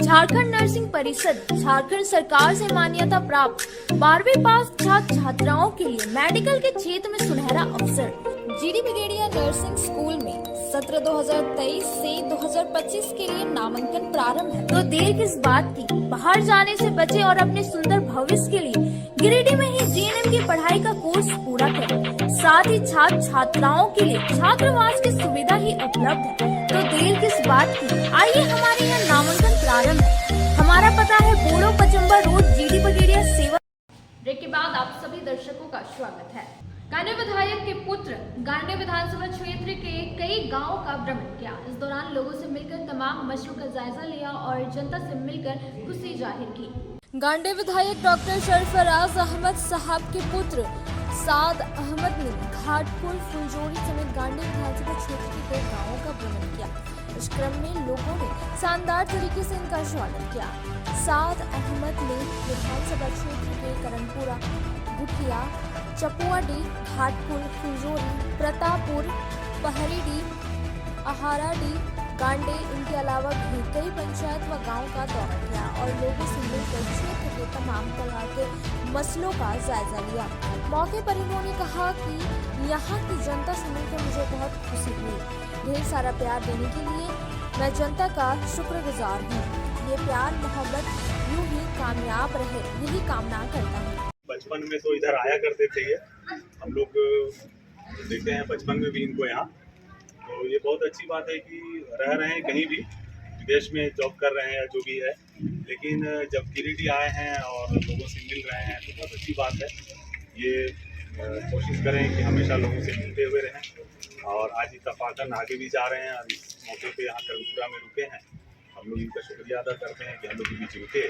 झारखंड नर्सिंग परिषद झारखंड सरकार से मान्यता प्राप्त 12वीं पास छात्र छात्राओं के लिए मेडिकल के क्षेत्र में सुनहरा अवसर। GD बगेड़िया नर्सिंग स्कूल में सत्र 2023 से 2025 के लिए नामांकन प्रारंभ है। तो देर किस बात की, बाहर जाने से बचे और अपने सुंदर भविष्य के लिए गिरिडीह में ही GNM की पढ़ाई का कोर्स पूरा करें। साथ ही छात्र छात्राओं के लिए छात्रावास की सुविधा ही उपलब्ध है। तो देर किस बात की, आइए हमारे यहाँ नामांकन प्रारंभ है। हमारा पता है बोड़ो पचम्बा रोड, GD बगेड़िया सेवा। ब्रेक के बाद आप सभी दर्शकों का स्वागत है। गांडे विधायक के पुत्र गांडे विधानसभा क्षेत्र के कई गांवों का भ्रमण किया। इस दौरान लोगों से मिलकर तमाम मसलों का जायजा लिया और जनता से मिलकर खुशी जाहिर की। गांडे विधायक डॉक्टर सरफराज अहमद साहब के पुत्र साद अहमद ने घाटपुर, फुलजोड़ी समेत गांडे विधानसभा क्षेत्र के कई गाँवों का भ्रमण किया। इस क्रम में लोगों ने शानदार तरीके से इनका स्वागत किया। साद अहमद ने विधानसभा क्षेत्र के करनपुरा, गुठिया, चपुआडी, घाटपुर, फुलजोड़ी, प्रतापपुर, पहरीडी, आहाराडी, गांडे, इनके अलावा भी कई पंचायत व गांव का दौरा किया और लोगों से मिलकर क्षेत्र के तमाम तरह के मसलों का जायजा लिया। मौके पर इन्होंने कहा कि यहाँ की जनता से मिलकर मुझे बहुत खुशी हुई। ढेर सारा प्यार देने के लिए मैं जनता का शुक्रगुजार हूँ। ये प्यार मोहब्बत यूं ही कामयाब रहे, यही कामना करता हूँ। बचपन में तो इधर आया करते थे ये, हम लोग देखते हैं बचपन में भी इनको यहाँ, तो ये बहुत अच्छी बात है कि रह रहे हैं कहीं भी, विदेश में जॉब कर रहे हैं या जो भी है, लेकिन जब गिरिडीह आए हैं और लोगों से मिल रहे हैं तो बहुत अच्छी बात है। ये कोशिश करें कि हमेशा लोगों से मिलते हुए रहें और आज इत्तफाकन आगे भी जा रहे हैं और इस मौके पे यहाँ करनपुरा में रुके हैं। हम लोग इनका शुक्रिया अदा करते हैं कि हम लोग के बीच रुके।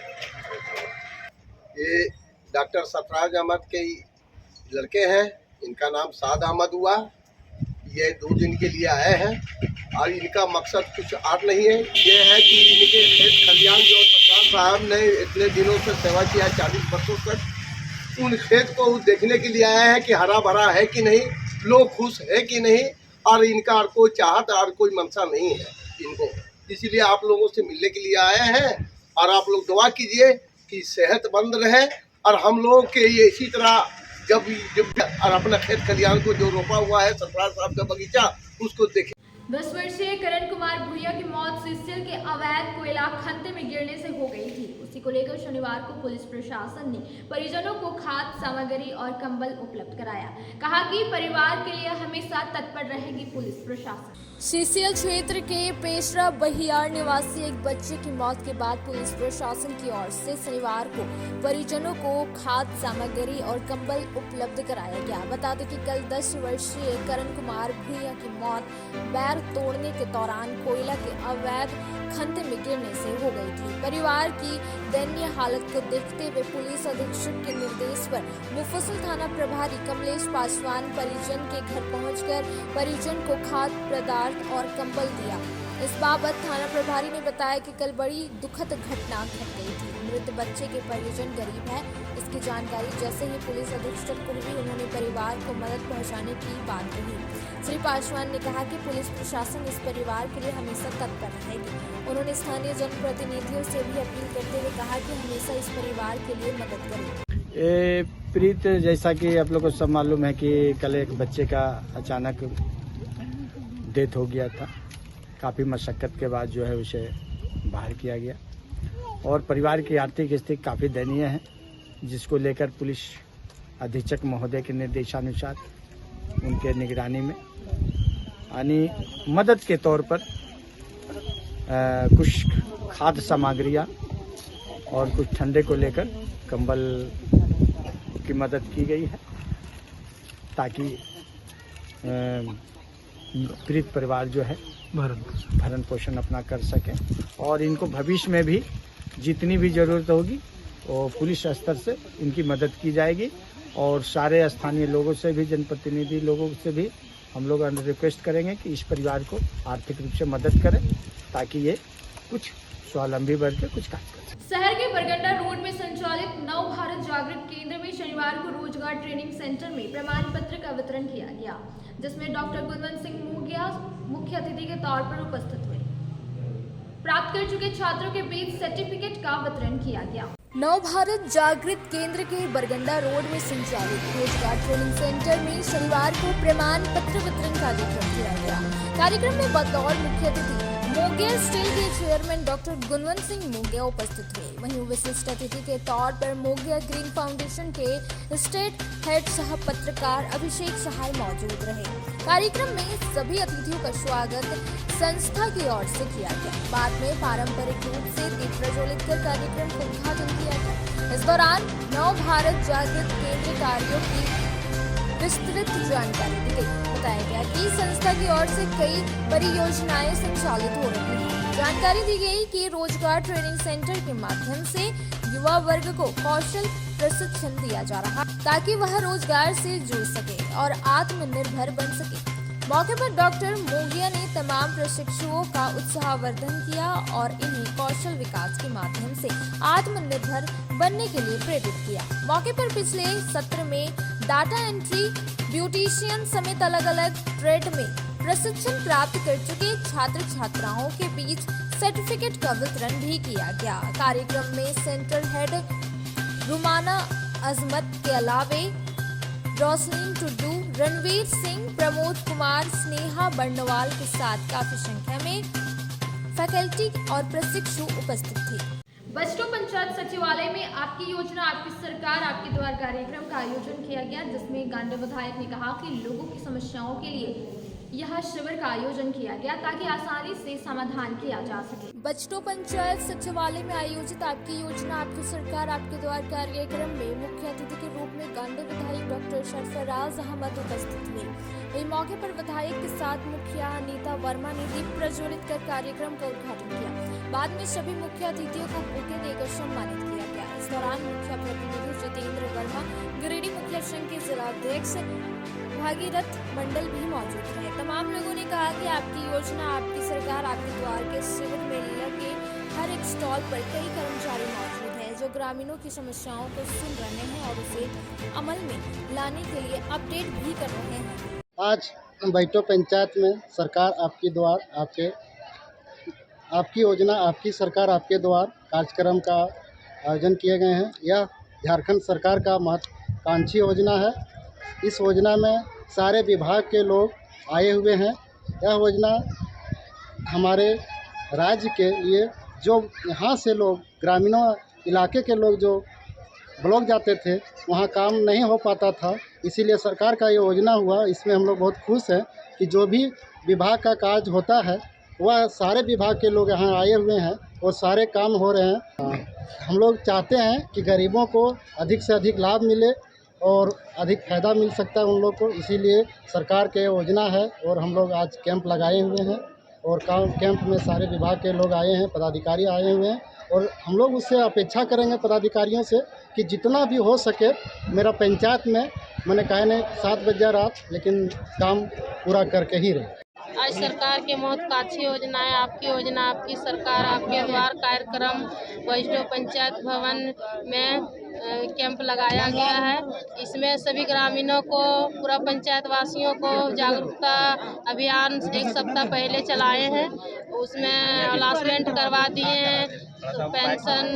ये डॉक्टर सरफराज अहमद के लड़के हैं, इनका नाम साद अहमद हुआ। ये 2 दिन के लिए आए हैं और इनका मकसद कुछ और नहीं है, ये है कि इनके खेत खलियान जो सरफराज साहब ने इतने दिनों से सेवा किया 40 वर्षों तक, उन खेत को देखने के लिए आए हैं कि हरा भरा है कि नहीं, लोग खुश है कि नहीं, और इनका और कोई चाहत और कोई मंशा नहीं है इनको। इसीलिए आप लोगों से मिलने के लिए आए हैं और आप लोग दुआ कीजिए कि सेहतमंद रहे और हम लोग के ये इसी तरह जब और अपना खेत खलियान को जो रोपा हुआ है सरफराज साहब का बगीचा, उसको देखें। 10 वर्षीय करण कुमार भूरिया की मौत सीसीएल के अवैध कोयला खंते में गिरने से हो गई थी। उसी को लेकर शनिवार को पुलिस प्रशासन ने परिजनों को खाद्य सामग्री और कंबल उपलब्ध कराया। कहा कि परिवार के लिए हमेशा तत्पर रहेगी पुलिस प्रशासन। सीसीएल क्षेत्र के पेशरा बहियार निवासी एक बच्चे की मौत के बाद पुलिस प्रशासन की ओर से शनिवार को परिजनों को खाद्य सामग्री और कंबल उपलब्ध कराया गया। बता दें कि कल 10 वर्षीय करण कुमार भूरिया की मौत बैर तोड़ने के दौरान कोयला के अवैध खंते में गिरने से हो गई थी। परिवार की दयनीय हालत को देखते हुए पुलिस अधीक्षक के निर्देश पर मुफस्सिल थाना प्रभारी कमलेश पासवान परिजन के घर पहुंचकर परिजन को खाद्य पदार्थ और कंबल दिया। इस बाबत थाना प्रभारी ने बताया कि कल बड़ी दुखद घटना घट गई थी। मृत बच्चे के परिजन गरीब हैं। इसकी जानकारी जैसे ही पुलिस अधीक्षक को हुई, उन्होंने परिवार को मदद पहुंचाने की बात कही। श्री पासवान ने कहा कि पुलिस प्रशासन इस परिवार के लिए हमेशा तत्पर रहेगी। उन्होंने स्थानीय जनप्रतिनिधियों से भी अपील करते हुए कहा कि हमेशा इस परिवार के लिए मदद करें। प्रीत, जैसा कि आप लोग को सब मालूम है कि कल एक बच्चे का अचानक डेथ हो गया था। काफ़ी मशक्क़त के बाद जो है उसे बाहर किया गया और परिवार की आर्थिक स्थिति काफ़ी दयनीय है, जिसको लेकर पुलिस अधीक्षक महोदय के निर्देशानुसार उनके निगरानी में यानी मदद के तौर पर कुछ खाद्य सामग्रियाँ और कुछ ठंडे को लेकर कंबल की मदद की गई है, ताकि पीड़ित परिवार जो है भरण पोषण अपना कर सके और इनको भविष्य में भी जितनी भी ज़रूरत होगी वो पुलिस स्तर से इनकी मदद की जाएगी। और सारे स्थानीय लोगों से भी, जनप्रतिनिधि लोगों से भी हम लोग रिक्वेस्ट करेंगे कि इस परिवार को आर्थिक रूप से मदद करें, ताकि ये कुछ स्वावलंबी बन के कुछ कार्य कर सकें। शहर के बरगंडा रोड में संचालित नव भारत जागृत केंद्र में शनिवार को रोजगार ट्रेनिंग सेंटर में प्रमाण पत्र का वितरण किया गया, जिसमें डॉक्टर गुणवंत सिंह मोगिया मुख्य अतिथि के तौर पर उपस्थित हुए। प्राप्त कर चुके छात्रों के बीच सर्टिफिकेट का वितरण किया गया। नव भारत जागृत केंद्र के बरगंडा रोड में संचालित रोजगार ट्रेनिंग सेंटर में शनिवार को प्रमाण पत्र वितरण कार्यक्रम किया गया। कार्यक्रम में बतौर मुख्य अतिथि मोगिया स्टील के चेयरमैन डॉक्टर गुणवंत सिंह मोगिया उपस्थित हुए। वहीं विशिष्ट अतिथि के तौर पर मोगिया ग्रीन फाउंडेशन के स्टेट हेड सह पत्रकार अभिषेक सहाय मौजूद रहे। कार्यक्रम में सभी अतिथियों का स्वागत संस्था की ओर से किया गया। बाद में पारंपरिक रूप से दीप प्रज्वलित कर कार्यक्रम का उद्घाटन किया गया। इस दौरान नव भारत जागृत केंद्र कार्यों की विस्तृत जानकारी दी गई। बताया गया कि संस्था की ओर से कई परियोजनाएं संचालित हो रही हैं। जानकारी दी गई कि रोजगार ट्रेनिंग सेंटर के माध्यम से युवा वर्ग को कौशल प्रशिक्षण दिया जा रहा, ताकि वह रोजगार से जुड़ सके और आत्मनिर्भर बन सके। मौके पर डॉक्टर मोगिया ने तमाम प्रशिक्षुओं का उत्साहवर्धन किया और इन्हें कौशल विकास के माध्यम से आत्मनिर्भर बनने के लिए प्रेरित किया। मौके पर पिछले सत्र में डाटा एंट्री, ब्यूटिशियन समेत अलग अलग ट्रेड में प्रशिक्षण प्राप्त कर चुके छात्र छात्राओं के बीच सर्टिफिकेट का वितरण भी किया गया। कार्यक्रम में सेंटर हेड रुमाना अजमत के अलावे रोशनीन टुड्डू, रणवीर सिंह, प्रमोद कुमार, स्नेहा बर्नवाल के साथ काफी संख्या में फैकल्टी और प्रशिक्षु उपस्थित थे। बस्टो पंचायत सचिवालय में आपकी योजना आपकी सरकार आपके द्वार कार्यक्रम का आयोजन किया गया, जिसमें गांधी विधायक ने कहा कि लोगों की समस्याओं के लिए यह शिविर का आयोजन किया गया ताकि आसानी से समाधान किया जा सके। बस्टो पंचायत सचिवालय में आयोजित आपकी योजना आपकी सरकार आपके द्वार कार्यक्रम में मुख्य अतिथि के रूप में गांधी विधायक डॉक्टर सरफराज अहमद उपस्थित हुए। इस मौके पर विधायक के साथ मुखिया अनीता वर्मा ने दीप प्रज्वलित कर कार्यक्रम का उद्घाटन किया। बाद में सभी मुख्य अतिथियों को बुके देकर सम्मानित किया गया। इस दौरान मुख्य प्रतिनिधि जितेंद्र वर्मा, गिरिडीह मुखिया संघ के जिला अध्यक्ष भागीरथ मंडल भी मौजूद रहे। तमाम लोगों ने कहा कि आपकी योजना आपकी सरकार आपके द्वार के शिविर में लगे हर एक स्टॉल पर कई कर्मचारी मौजूद हैं जो ग्रामीणों की समस्याओं को सुन रहे हैं और उसे अमल में लाने के लिए अपडेट भी कर रहे हैं। आज बस्टो पंचायत में सरकार आपकी द्वार आपकी योजना आपकी सरकार आपके द्वार कार्यक्रम का आयोजन किए गए हैं। यह झारखंड सरकार का महत्वाकांक्षी योजना है। इस योजना में सारे विभाग के लोग आए हुए हैं। यह योजना हमारे राज्य के लिए जो यहाँ से लोग ग्रामीणों इलाके के लोग जो ब्लॉक जाते थे वहाँ काम नहीं हो पाता था, इसीलिए सरकार का ये योजना हुआ। इसमें हम लोग बहुत खुश हैं कि जो भी विभाग का कार्य होता है वह सारे विभाग के लोग यहाँ आए हुए हैं और सारे काम हो रहे हैं। हम लोग चाहते हैं कि गरीबों को अधिक से अधिक लाभ मिले और अधिक फ़ायदा मिल सकता है उन लोग को, इसीलिए सरकार के योजना है। और हम लोग आज कैंप लगाए हुए हैं और कैंप में सारे विभाग के लोग आए हैं, पदाधिकारी आए हुए हैं और हम लोग उससे अपेक्षा करेंगे पदाधिकारियों से कि जितना भी हो सके मेरा पंचायत में मैंने कहा नहीं 7 बजे रात लेकिन काम पूरा करके ही रहे। आज सरकार के महत्वाकांक्षी योजना है आपकी योजना आपकी सरकार आपके द्वार कार्यक्रम बस्टो पंचायत भवन में कैंप लगाया गया है। इसमें सभी ग्रामीणों को पूरा पंचायत वासियों को जागरूकता अभियान एक सप्ताह पहले चलाए हैं। उसमें अलाउंसमेंट करवा दिए हैं, पेंशन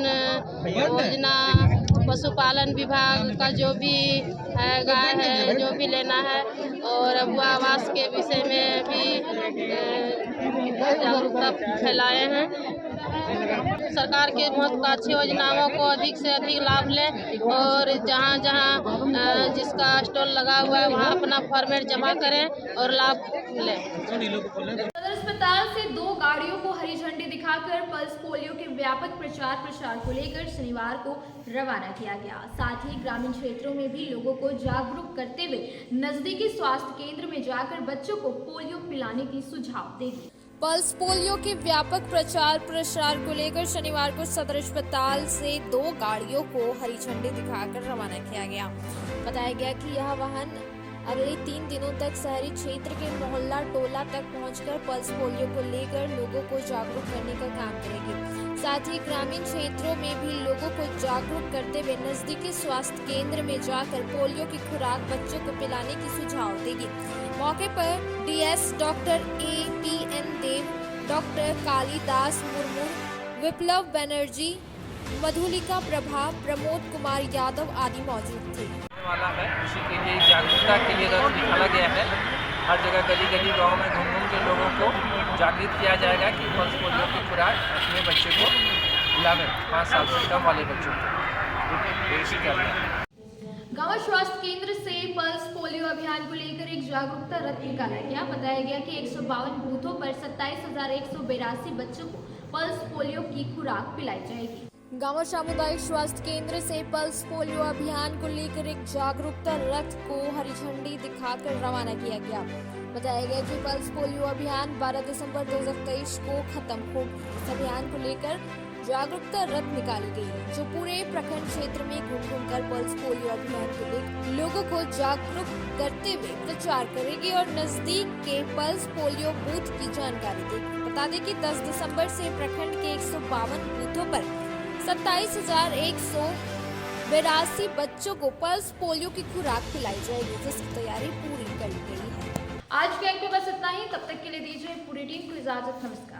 योजना, पशुपालन विभाग का जो भी है गाय है जो भी लेना है और आवास के विषय में भी जागरूकता फैलाए हैं। सरकार के महत्वाकांक्षी योजनाओं को अधिक से अधिक लाभ लें और जहां जहां जिसका स्टॉल लगा हुआ है वहां अपना फॉर्मेट जमा करें और लाभ लें। सदर अस्पताल से 2 गाड़ियों को हरी झंडी दिखाकर पल्स पोलियो के व्यापक प्रचार को लेकर शनिवार को रवाना किया गया। साथ ही ग्रामीण क्षेत्रों में भी लोगों को जागरूक करते हुए नजदीकी स्वास्थ्य केंद्र में जाकर बच्चों को पोलियो पिलाने की सुझाव देंगे। पल्स पोलियो के व्यापक प्रचार को लेकर शनिवार को सदर अस्पताल से 2 गाड़ियों को हरी झंडी दिखाकर रवाना किया गया। बताया गया कि यह वाहन अगले 3 दिनों तक शहरी क्षेत्र के मोहल्ला टोला तक पहुंचकर पल्स पोलियो को लेकर लोगों को जागरूक करने का काम करेगी। साथ ही ग्रामीण क्षेत्रों में भी लोगों को जागरूक करते हुए नजदीकी स्वास्थ्य केंद्र में जाकर पोलियो की खुराक बच्चों को पिलाने की सुझाव देगी। मौके पर डीएस डॉक्टर APN देव, डॉक्टर कालीदास मुर्मू, विप्लव बनर्जी, मधुलिका प्रभा, प्रमोद कुमार यादव आदि मौजूद थे। वाला है उसी के लिए जागरूकता के लिए रथ निकाला गया है। हर जगह गली गली गांव में घूम घूम के लोगों को जागृत किया जाएगा कि पल्स पोलियो की खुराक अपने बच्चे को पिलावें, 5 साल से कम वाले बच्चों को। इसी का गांव स्वास्थ्य केंद्र से पल्स पोलियो अभियान को लेकर एक जागरूकता रथ निकाला गया। बताया गया कि 152 बूथों पर 27,182 बच्चों को पल्स पोलियो की खुराक पिलाई जाएगी। गांव सामुदायिक स्वास्थ्य केंद्र से पल्स पोलियो अभियान को लेकर एक जागरूकता रथ को हरी झंडी दिखाकर रवाना किया गया। बताया गया कि पल्स पोलियो अभियान 12 दिसंबर 2023 को खत्म होगी। इस अभियान को लेकर जागरूकता रथ निकाली गई जो पूरे प्रखंड क्षेत्र में घूम कर पल्स पोलियो अभियान को लेकर लोगों को जागरूक करते हुए प्रचार करेगी और नजदीक के पल्स पोलियो बूथ की जानकारी देगी। बता दें कि 10 दिसंबर से प्रखंड के 152 बूथों पर 27,182 बच्चों को पल्स पोलियो की खुराक पिलाई जाएगी, जिसकी तैयारी पूरी कर ली गई है। आज के अंक में बस इतना ही। तब तक के लिए दीजिए पूरी टीम को इजाजत। नमस्कार।